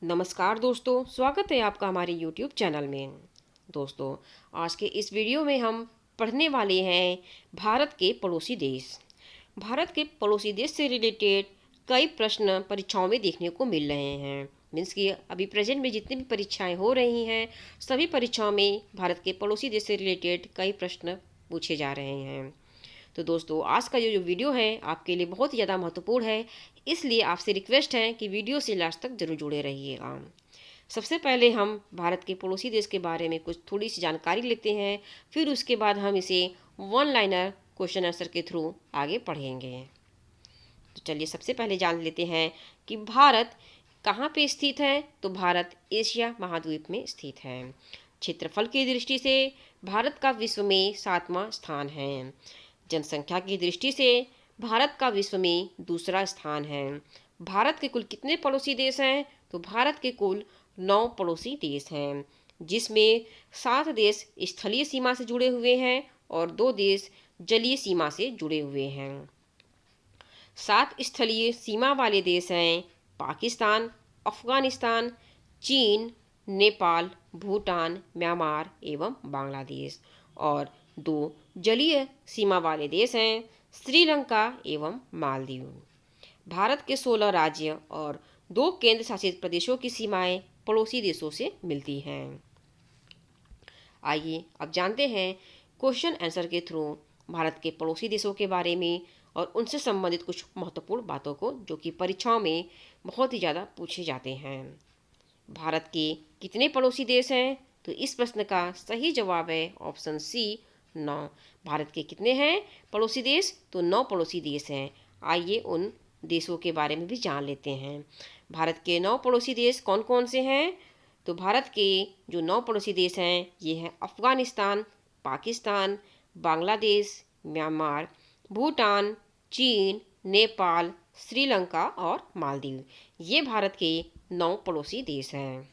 नमस्कार दोस्तों, स्वागत है आपका हमारे YouTube चैनल में। दोस्तों, आज के इस वीडियो में हम पढ़ने वाले हैं भारत के पड़ोसी देश। भारत के पड़ोसी देश से रिलेटेड कई प्रश्न परीक्षाओं में देखने को मिल रहे हैं। मीन्स कि अभी प्रेजेंट में जितनी भी परीक्षाएं हो रही हैं, सभी परीक्षाओं में भारत के पड़ोसी देश से रिलेटेड कई प्रश्न पूछे जा रहे हैं। तो दोस्तों, आज का जो वीडियो है आपके लिए बहुत ही ज़्यादा महत्वपूर्ण है, इसलिए आपसे रिक्वेस्ट है कि वीडियो से लास्ट तक जरूर जुड़े रहिएगा। सबसे पहले हम भारत के पड़ोसी देश के बारे में कुछ थोड़ी सी जानकारी लेते हैं, फिर उसके बाद हम इसे वन लाइनर क्वेश्चन आंसर के थ्रू आगे पढ़ेंगे। तो चलिए सबसे पहले जान लेते हैं कि भारत कहाँ पे स्थित है। तो भारत एशिया महाद्वीप में स्थित है। क्षेत्रफल की दृष्टि से भारत का विश्व में 7वां स्थान है। जनसंख्या की दृष्टि से भारत का विश्व में दूसरा स्थान है। भारत के कुल कितने पड़ोसी देश हैं? तो भारत के कुल 9 पड़ोसी देश हैं, जिसमें 7 देश स्थलीय सीमा से जुड़े हुए हैं और 2 देश जलीय सीमा से जुड़े हुए हैं। 7 स्थलीय सीमा वाले देश हैं पाकिस्तान, अफगानिस्तान, चीन, नेपाल, भूटान, म्यांमार एवं बांग्लादेश। और 2 जलीय सीमा वाले देश हैं श्रीलंका एवं मालदीव। भारत के 16 राज्य और 2 केंद्र शासित प्रदेशों की सीमाएं पड़ोसी देशों से मिलती हैं। आइए अब जानते हैं क्वेश्चन आंसर के थ्रू भारत के पड़ोसी देशों के बारे में और उनसे संबंधित कुछ महत्वपूर्ण बातों को, जो कि परीक्षाओं में बहुत ही ज़्यादा पूछे जाते हैं। भारत के कितने पड़ोसी देश हैं? तो इस प्रश्न का सही जवाब है ऑप्शन सी, 9। भारत के कितने हैं पड़ोसी देश? तो 9 पड़ोसी देश हैं। आइए उन देशों के बारे में भी जान लेते हैं। भारत के 9 पड़ोसी देश कौन कौन से हैं? तो भारत के जो 9 पड़ोसी देश हैं ये हैं अफगानिस्तान, पाकिस्तान, बांग्लादेश, म्यांमार, भूटान, चीन, नेपाल, श्रीलंका और मालदीव। ये भारत के 9 पड़ोसी देश हैं।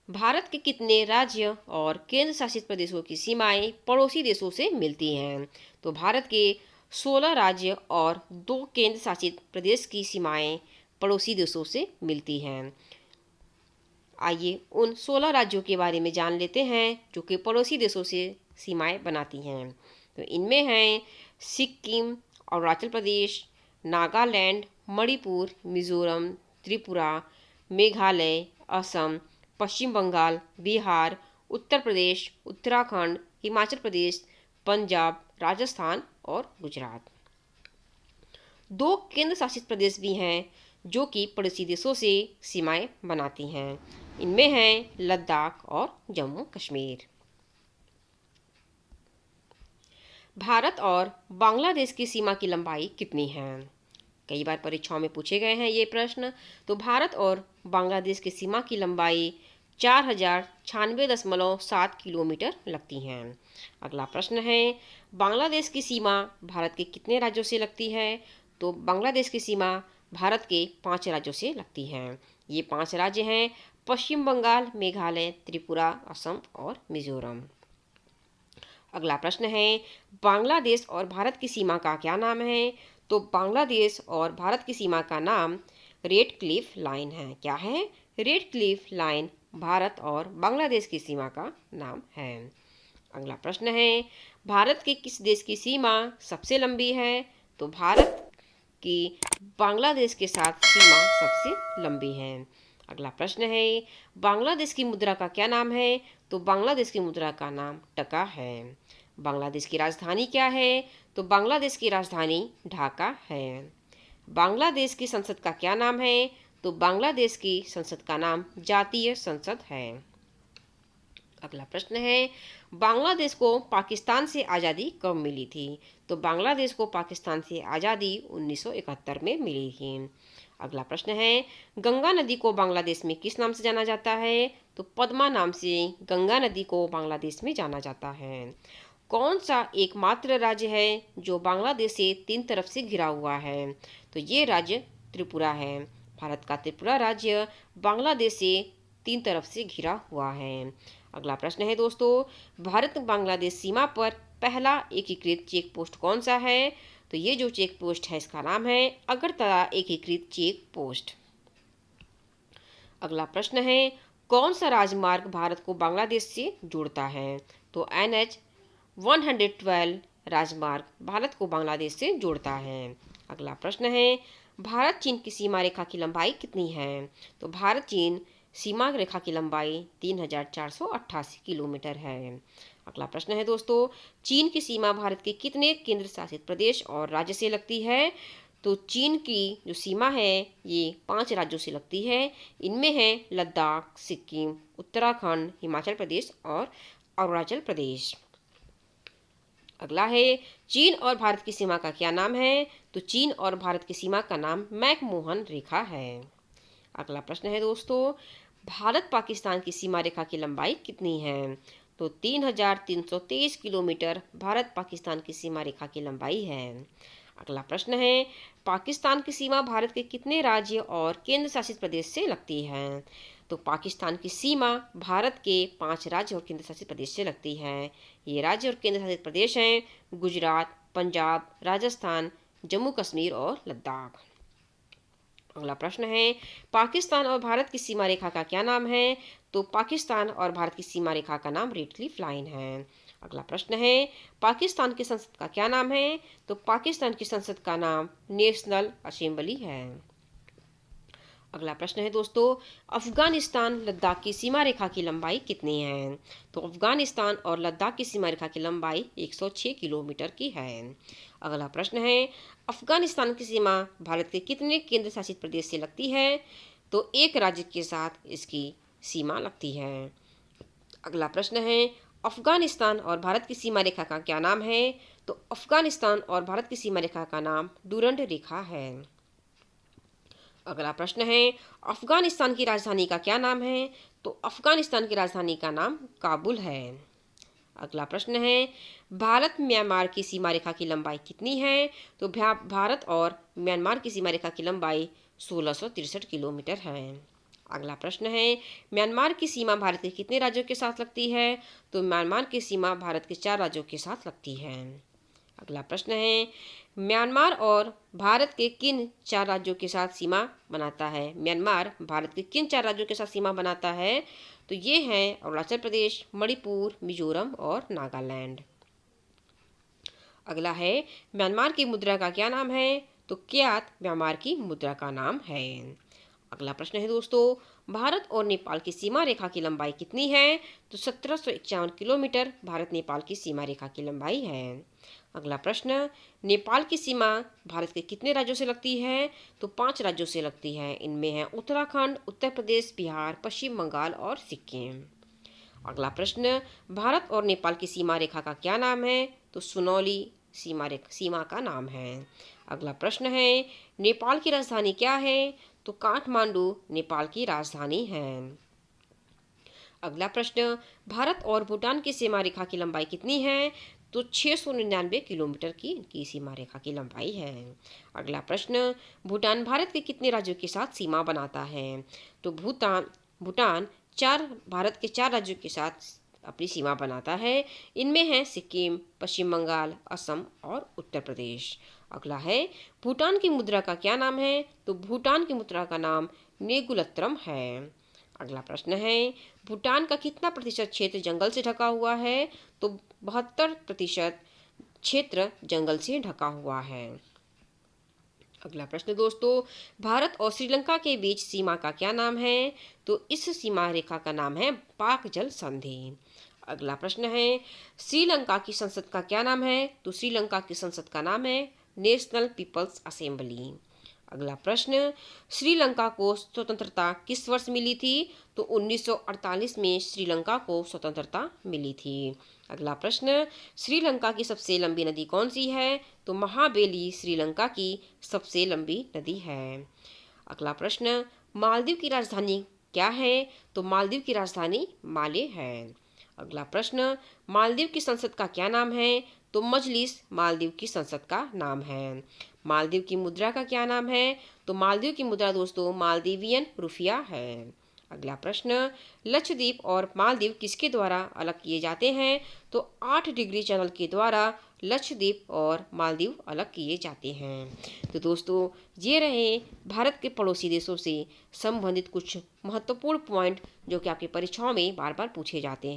भारत के कितने राज्य और केंद्र शासित प्रदेशों की सीमाएं पड़ोसी देशों से मिलती हैं? तो भारत के 16 राज्य और 2 केंद्र शासित प्रदेश की सीमाएं पड़ोसी देशों से मिलती हैं। आइए उन 16 राज्यों के बारे में जान लेते हैं जो कि पड़ोसी देशों से सीमाएं बनाती हैं। तो इनमें हैं सिक्किम, अरुणाचल प्रदेश, नागालैंड, मणिपुर, मिजोरम, त्रिपुरा, मेघालय, असम, पश्चिम बंगाल, बिहार, उत्तर प्रदेश, उत्तराखंड, हिमाचल प्रदेश, पंजाब, राजस्थान और गुजरात। 2 केंद्र शासित प्रदेश भी हैं जो कि पड़ोसी देशों से सीमाएं बनाती हैं। इनमें हैं लद्दाख और जम्मू कश्मीर। भारत और बांग्लादेश की सीमा की लंबाई कितनी है? कई बार परीक्षाओं में पूछे गए हैं ये प्रश्न। तो भारत और बांग्लादेश की सीमा की लंबाई 4096.7 किलोमीटर लगती हैं। अगला प्रश्न है, बांग्लादेश की सीमा भारत के कितने राज्यों से लगती है? तो बांग्लादेश की सीमा भारत के 5 राज्यों से लगती है। ये 5 राज्य हैं पश्चिम बंगाल, मेघालय, त्रिपुरा, असम और मिजोरम। अगला प्रश्न है, बांग्लादेश और भारत की सीमा का क्या नाम है? तो बांग्लादेश और भारत की सीमा का नाम रेड क्लिफ लाइन है। क्या है? रेड क्लिफ लाइन भारत और बांग्लादेश की सीमा का नाम है। अगला प्रश्न है, भारत के किस देश की सीमा सबसे लंबी है? तो भारत की बांग्लादेश के साथ सीमा सबसे लंबी है। अगला प्रश्न है, बांग्लादेश की मुद्रा का क्या नाम है? तो बांग्लादेश की मुद्रा का नाम टका है। बांग्लादेश की राजधानी क्या है? तो बांग्लादेश की राजधानी ढाका है। बांग्लादेश की संसद का क्या नाम है? तो बांग्लादेश की संसद का नाम जातीय संसद है। अगला प्रश्न है, बांग्लादेश को पाकिस्तान से आज़ादी कब मिली थी? तो बांग्लादेश को पाकिस्तान से आज़ादी 1971 में मिली थी। अगला प्रश्न है, गंगा नदी को बांग्लादेश में किस नाम से जाना जाता है? तो पद्मा नाम से गंगा नदी को बांग्लादेश में जाना जाता है। कौन सा एकमात्र राज्य है जो बांग्लादेश से 3 तरफ से घिरा हुआ है? तो ये राज्य त्रिपुरा है। भारत का त्रिपुरा राज्य बांग्लादेश से 3 तरफ से घिरा हुआ है। अगला प्रश्न है दोस्तों, भारत बांग्लादेश सीमा पर पहला एकीकृत चेक पोस्ट कौन सा है? तो ये जो चेक पोस्ट है इसका नाम है अगरतला एकीकृत चेक पोस्ट। अगला प्रश्न है, कौन सा राजमार्ग भारत को बांग्लादेश से जोड़ता है? तो NH 112 राजमार्ग भारत को बांग्लादेश से जोड़ता है। अगला प्रश्न है, भारत चीन की सीमा रेखा की लंबाई कितनी है? तो भारत चीन सीमा रेखा की लंबाई 3488 किलोमीटर है। अगला प्रश्न है दोस्तों, चीन की सीमा भारत के कितने केंद्र शासित प्रदेश और राज्य से लगती है? तो चीन की जो सीमा है ये 5 राज्यों से लगती है। इनमें है लद्दाख, सिक्किम, उत्तराखंड, हिमाचल प्रदेश और अरुणाचल प्रदेश। अगला है, चीन और भारत की सीमा का क्या नाम है? तो चीन और भारत की सीमा का नाम मैकमोहन रेखा है। अगला प्रश्न है दोस्तों, भारत पाकिस्तान की सीमा रेखा की लंबाई कितनी है? तो 3323 किलोमीटर भारत पाकिस्तान की सीमा रेखा की लंबाई है। अगला प्रश्न है, पाकिस्तान की सीमा भारत के कितने राज्य और केंद्र शासित प्रदेश से लगती है? तो पाकिस्तान की सीमा भारत के 5 राज्य और केंद्र शासित प्रदेश से लगती है। ये राज्य और केंद्र शासित प्रदेश हैं गुजरात, पंजाब, राजस्थान, जम्मू कश्मीर और लद्दाख। अगला प्रश्न है, पाकिस्तान और भारत की सीमा रेखा का क्या नाम है? तो पाकिस्तान और भारत की सीमा रेखा का नाम रेड क्लिफ लाइन है। अगला प्रश्न है, पाकिस्तान की संसद का क्या नाम है? तो पाकिस्तान की संसद का नाम नेशनल असेंबली है। अगला प्रश्न है दोस्तों, अफगानिस्तान लद्दाख की सीमा रेखा की लंबाई कितनी है? तो अफगानिस्तान और लद्दाख की सीमा रेखा की लंबाई 106 किलोमीटर की है। अगला प्रश्न है, अफगानिस्तान की सीमा भारत के कितने केंद्र शासित प्रदेश से लगती है? तो एक राज्य के साथ इसकी सीमा लगती है। अगला प्रश्न है, अफगानिस्तान और भारत की सीमा रेखा का क्या नाम है? तो अफगानिस्तान और भारत की सीमा रेखा का नाम डूरंड रेखा है। अगला प्रश्न है, अफगानिस्तान की राजधानी का क्या नाम है? तो अफगानिस्तान की राजधानी का नाम काबुल है। अगला प्रश्न है, भारत म्यांमार की सीमा रेखा की लंबाई कितनी है? तो भारत और म्यांमार की सीमा रेखा की लंबाई 1663 किलोमीटर है। अगला प्रश्न है, म्यांमार की सीमा भारत के कितने राज्यों के साथ लगती है? तो म्यांमार की सीमा भारत के 4 राज्यों के साथ लगती है। अगला प्रश्न है, म्यांमार और भारत के किन 4 राज्यों के साथ सीमा बनाता है? म्यांमार भारत के किन 4 राज्यों के साथ सीमा बनाता है? तो ये हैं अरुणाचल प्रदेश, मणिपुर, मिजोरम और नागालैंड। अगला है, म्यांमार की मुद्रा का क्या नाम है? तो क्यात म्यांमार की मुद्रा का नाम है। अगला प्रश्न है दोस्तों, भारत और नेपाल की सीमा रेखा की लंबाई कितनी है? तो 1751 किलोमीटर भारत नेपाल की सीमा रेखा की लंबाई है। अगला प्रश्न, नेपाल की सीमा भारत के कितने राज्यों से लगती है? तो 5 राज्यों से लगती है। इनमें है उत्तराखंड, उत्तर प्रदेश, बिहार, पश्चिम बंगाल और सिक्किम। अगला प्रश्न, भारत और नेपाल की सीमा रेखा का क्या नाम है? तो सुनौली सीमा का नाम है। अगला प्रश्न है, नेपाल की राजधानी क्या है? तो काठमांडू नेपाल की राजधानी है। अगला प्रश्न, भारत और भूटान की सीमा रेखा की लंबाई कितनी है? तो 699 किलोमीटर की सीमा रेखा की लंबाई है। अगला प्रश्न, भूटान भारत के कितने राज्यों के साथ सीमा बनाता है? तो भूटान भारत के 4 राज्यों के साथ अपनी सीमा बनाता है। इनमें है सिक्किम, पश्चिम बंगाल, असम और उत्तर प्रदेश। अगला है, भूटान की मुद्रा का क्या नाम है? तो भूटान की मुद्रा का नाम नेगुलत्रम है। अगला प्रश्न है, भूटान का कितना प्रतिशत क्षेत्र जंगल से ढका हुआ है? तो 72% क्षेत्र जंगल से ढका हुआ है। अगला प्रश्न दोस्तों, भारत और श्रीलंका के बीच सीमा का क्या नाम है? तो इस सीमा रेखा का नाम है पाक जल संधि। अगला प्रश्न है, श्रीलंका की संसद का क्या नाम है? तो श्रीलंका की संसद का नाम है नेशनल पीपल्स असेंबली। अगला प्रश्न, श्रीलंका को स्वतंत्रता किस वर्ष मिली थी? तो 1948 में श्रीलंका को स्वतंत्रता मिली थी। अगला प्रश्न, श्रीलंका की सबसे लंबी नदी कौन सी है? तो महाबेली श्रीलंका की सबसे लंबी नदी है। अगला प्रश्न, मालदीव की राजधानी क्या है? तो मालदीव की राजधानी माले है। अगला प्रश्न, मालदीव की संसद का क्या नाम है? तो मजलिस मालदीव की संसद का नाम है। मालदीव की मुद्रा का क्या नाम है? तो मालदीव की मुद्रा दोस्तों मालदीवियन रुपया है। अगला प्रश्न, लक्षद्वीप और मालदीव किसके द्वारा अलग किए जाते हैं? तो 8 डिग्री चैनल के द्वारा लक्षद्वीप और मालदीव अलग किए जाते हैं। तो दोस्तों, ये रहे भारत के पड़ोसी देशों से संबंधित कुछ महत्वपूर्ण पॉइंट जो कि आपकी परीक्षाओं में बार बार पूछे जाते हैं।